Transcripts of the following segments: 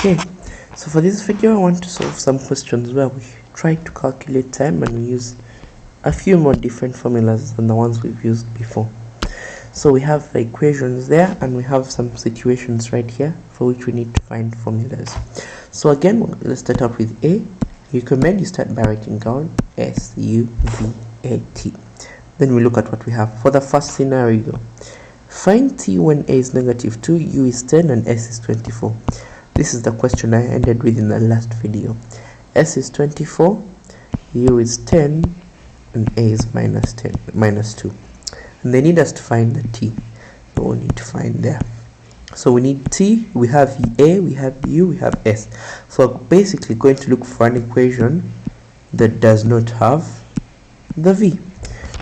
Okay, so for this video I want to solve some questions where we try to calculate time and we use a few more different formulas than the ones we've used before. So we have the equations there and we have some situations right here for which we need to find formulas. So again, let's start up with A. You recommend you start by writing down S-U-V-A-T. Then we look at what we have. For the first scenario, find T when A is negative 2, U is 10 and S is 24. This is the question I ended with in the last video. S is 24, U is 10 and A is minus 2. And they need us to find the T. So we need to find there. So we need T, we have A, we have U, we have S. So we're basically going to look for an equation that does not have the V.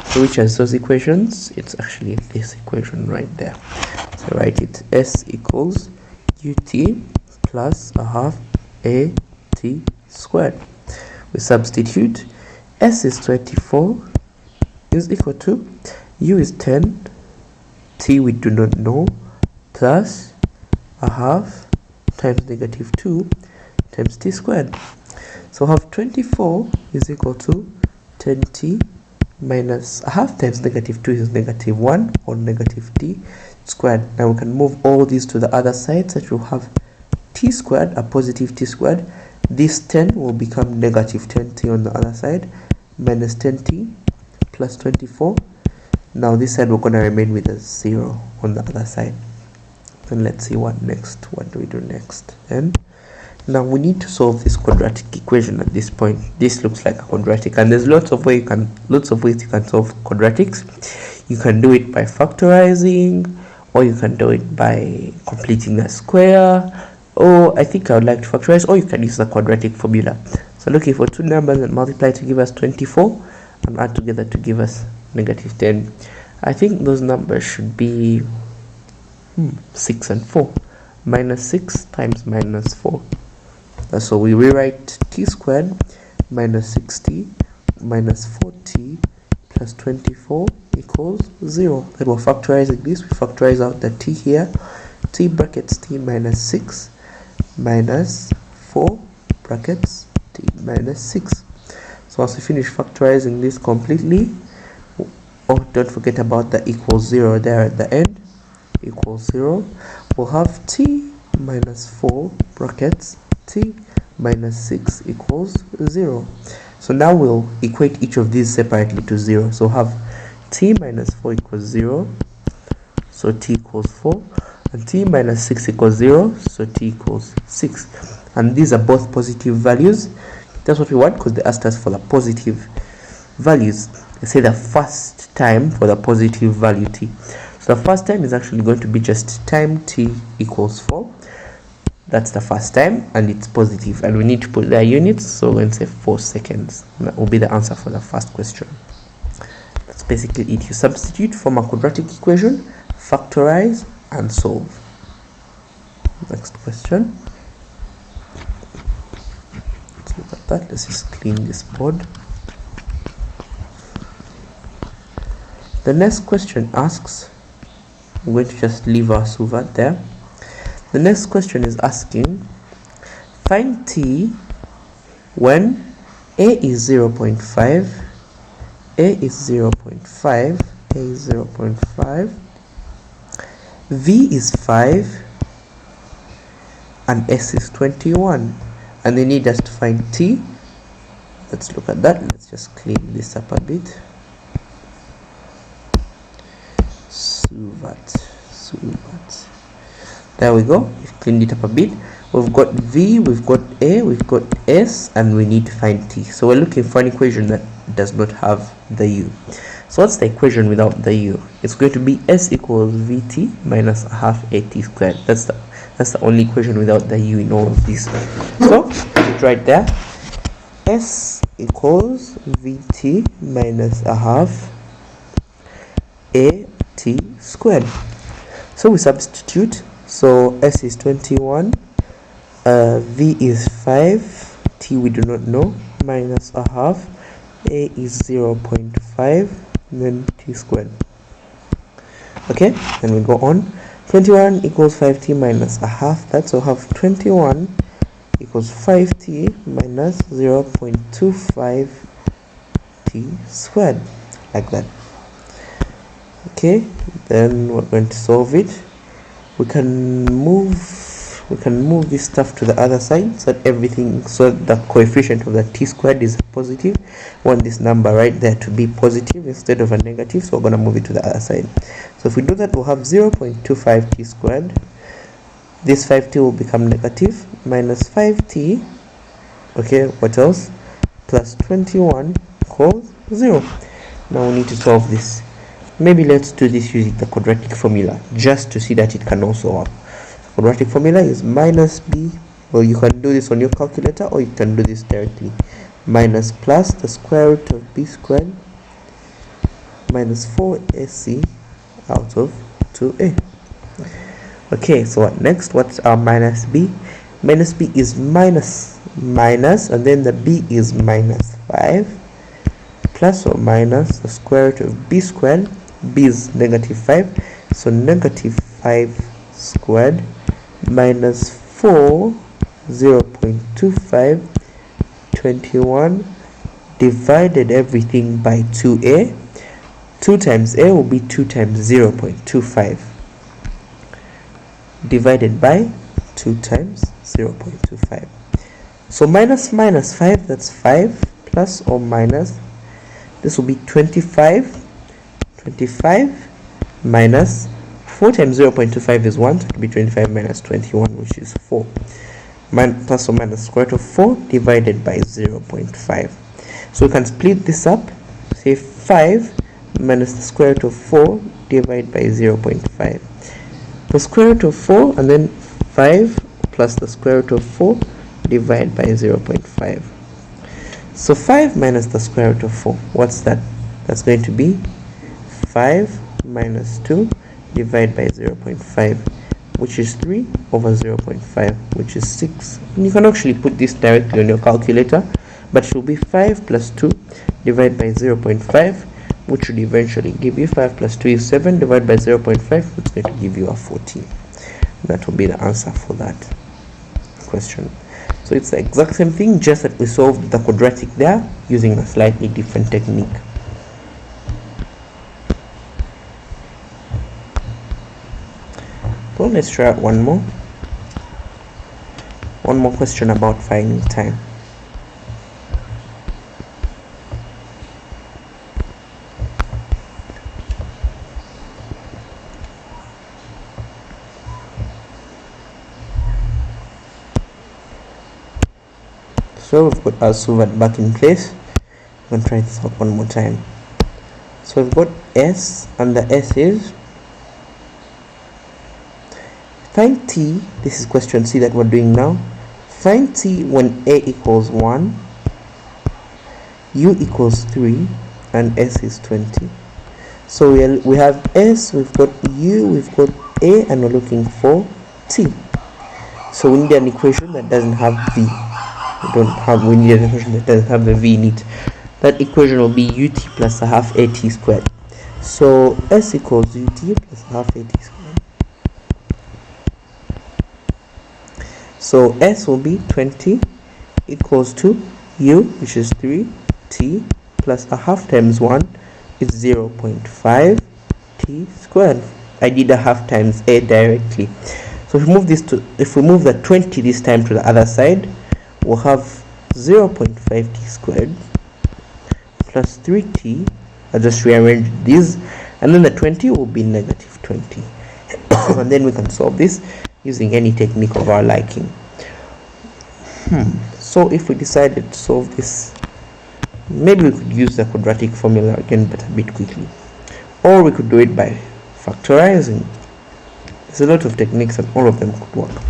So which has those equations? It's actually this equation right there. So write it, S equals UT plus a half AT squared. We substitute, S is 24 is equal to U is 10, T we do not know, plus a half times negative 2 times T squared. So half 24 is equal to 10T minus a half times negative 2 is negative 1 or negative T squared. Now we can move all these to the other side such we'll have T squared, a positive T squared. This 10 will become negative 10T on the other side minus 10T plus 24. Now this side we're going to remain with a 0 on the other side. Then let's see what next. What do we do next? And now we need to solve this quadratic equation at this point. This looks like a quadratic, and there's lots of ways you can solve quadratics. You can do it by factorizing, or you can do it by completing a square, or I think I would like to factorize, or you can use the quadratic formula. So looking for two numbers and multiply to give us 24 and add together to give us negative 10. I think those numbers should be 6 and 4. Minus 6 times minus 4. So we rewrite T squared minus 6T minus 4T plus 24 equals 0. Then we're factorizing this. We factorize out the T here. T brackets T minus 6 minus 4 brackets T minus 6. So once we finish factorizing this completely, don't forget about the equals 0 there at the end. Equals 0. We'll have T minus 4 brackets T minus 6 equals 0. So now we'll equate each of these separately to 0. So we'll have T minus 4 equals 0. So T equals 4. And T minus 6 equals 0. So T equals 6. And these are both positive values. That's what we want because they asked us for the positive values. They say the first time for the positive value T. So the first time is actually going to be just time T equals 4. That's the first time and it's positive, and we need to put their units, so we're going to say 4 seconds. That will be the answer for the first question. That's basically it. You substitute, form a quadratic equation, factorize and solve. Next question. Let's look at that. Let's just clean this board. The next question asks, I'm going to just leave our Suvat there. The next question is asking, find T when A is 0.5, A is 0.5, A is 0.5, V is 5, and S is 21. And they need us to find T. Let's look at that. Let's just clean this up a bit. Suvat. There we go. We've cleaned it up a bit. We've got V, we've got A, we've got S, and we need to find T. So we're looking for an equation that does not have the U. So what's the equation without the U? It's going to be S equals VT minus a half AT squared. That's the only equation without the U in all of these. So right there, S equals VT minus a half AT squared. So we substitute. So S is 21, V is 5, T we do not know, minus a half, A is 0.5, and then T squared. Okay, then we go on. 21 equals 5T minus a half. That's so have 21 equals 5t minus 0.25t squared, like that. Okay, then we're going to solve it. We can move this stuff to the other side so that the coefficient of the t squared is positive. We want this number right there to be positive instead of a negative, so we're going to move it to the other side. So if we do that, we'll have 0.25t squared. This 5t will become negative, minus 5t, okay, what else, plus 21 equals 0. Now we need to solve this. Maybe let's do this using the quadratic formula, just to see that it can also work. Quadratic formula is minus b, well, you can do this on your calculator or you can do this directly. Minus plus the square root of b squared minus 4ac out of 2a. Okay, so what next? What's our minus b? Minus b is minus, and then the b is minus 5, plus or minus the square root of b squared. B is negative 5, so negative 5 squared minus 4, 0.25, 21, divided everything by 2a. 2 times a will be 2 times 0.25, divided by 2 times 0.25. So minus 5, that's 5, plus or minus, this will be 25 minus 4 times 0.25 is 1, so it will be 25 minus 21, which is 4. Plus or minus square root of 4 divided by 0.5. So we can split this up, say 5 minus the square root of 4 divided by 0.5. The square root of 4 and then 5 plus the square root of 4 divided by 0.5. So 5 minus the square root of 4, what's that? That's going to be 5 minus 2 divided by 0.5, which is 3 over 0.5, which is 6. And you can actually put this directly on your calculator, but it will be 5 plus 2 divided by 0.5, which would eventually give you 5 plus 2 is 7 divided by 0.5, which is going to give you a 14. That will be the answer for that question. So it's the exact same thing, just that we solved the quadratic there using a slightly different technique. So let's try out one more question about finding time. So we've got our Suvat back in place. I'm going to try this out one more time. So we've got S, and the S is find t. This is question C that we're doing now. Find t when a equals 1, u equals 3, and s is 20. So we have s, we've got u, we've got a, and we're looking for t. So we need an equation that doesn't have v. We need an equation that doesn't have the v in it. That equation will be ut plus a half at squared. So s equals ut plus a half at squared. So s will be 20 equals to u, which is 3, t plus a half times 1 is 0.5 t squared. I did a half times a directly. So if we move the 20 this time to the other side, we'll have 0.5 t squared plus 3t. I'll just rearrange these, and then the 20 will be negative 20. And then we can solve this using any technique of our liking. So if we decided to solve this, maybe we could use the quadratic formula again, but a bit quickly, or we could do it by factorizing. There's a lot of techniques and all of them could work.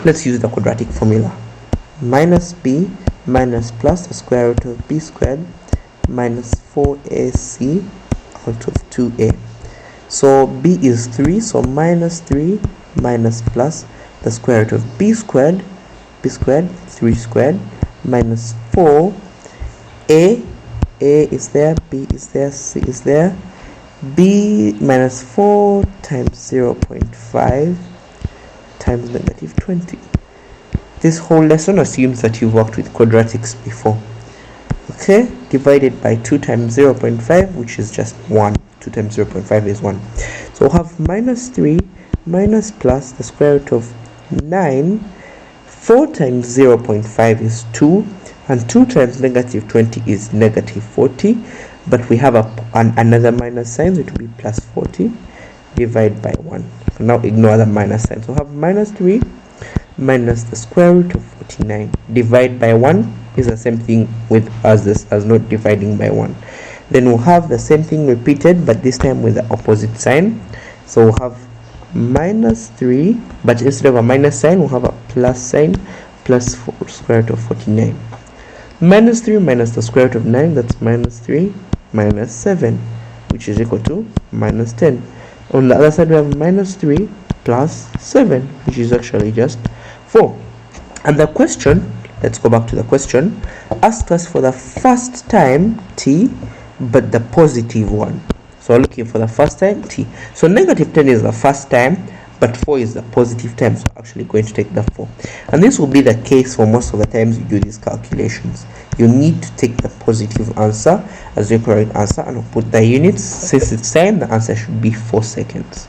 Let's use the quadratic formula. Minus b minus plus the square root of b squared minus 4ac out of 2a. So b is 3, so minus 3 minus plus the square root of b squared, 3 squared, minus 4, a is there, b is there, c is there, b minus 4 times 0.5 times negative 20. This whole lesson assumes that you've worked with quadratics before. Okay, divided by 2 times 0.5, which is just 1. 2 times 0.5 is 1. So we'll have minus 3 minus plus the square root of 9. 4 times 0.5 is 2, and 2 times negative 20 is negative 40, but we have another minus sign, so it will be plus 40. Divide by 1. So now ignore the minus sign. So we'll have minus 3 minus the square root of 49. Divide by 1 is the same thing with as not dividing by 1. Then we'll have the same thing repeated, but this time with the opposite sign. So we'll have minus 3, but instead of a minus sign we'll have a plus sign, plus 4 square root of 49. Minus 3 minus the square root of 9, that's minus 3 minus 7, which is equal to minus 10. On the other side we have minus 3 plus 7, which is actually just 4. And the question, let's go back to the question, asked us for the first time t, but the positive one. So we're looking for the first time t. So negative 10 is the first time, but 4 is the positive time, so we're actually going to take the 4. And this will be the case for most of the times you do these calculations. You need to take the positive answer as the correct answer, and we'll put the units. Since it's time, the answer should be 4 seconds.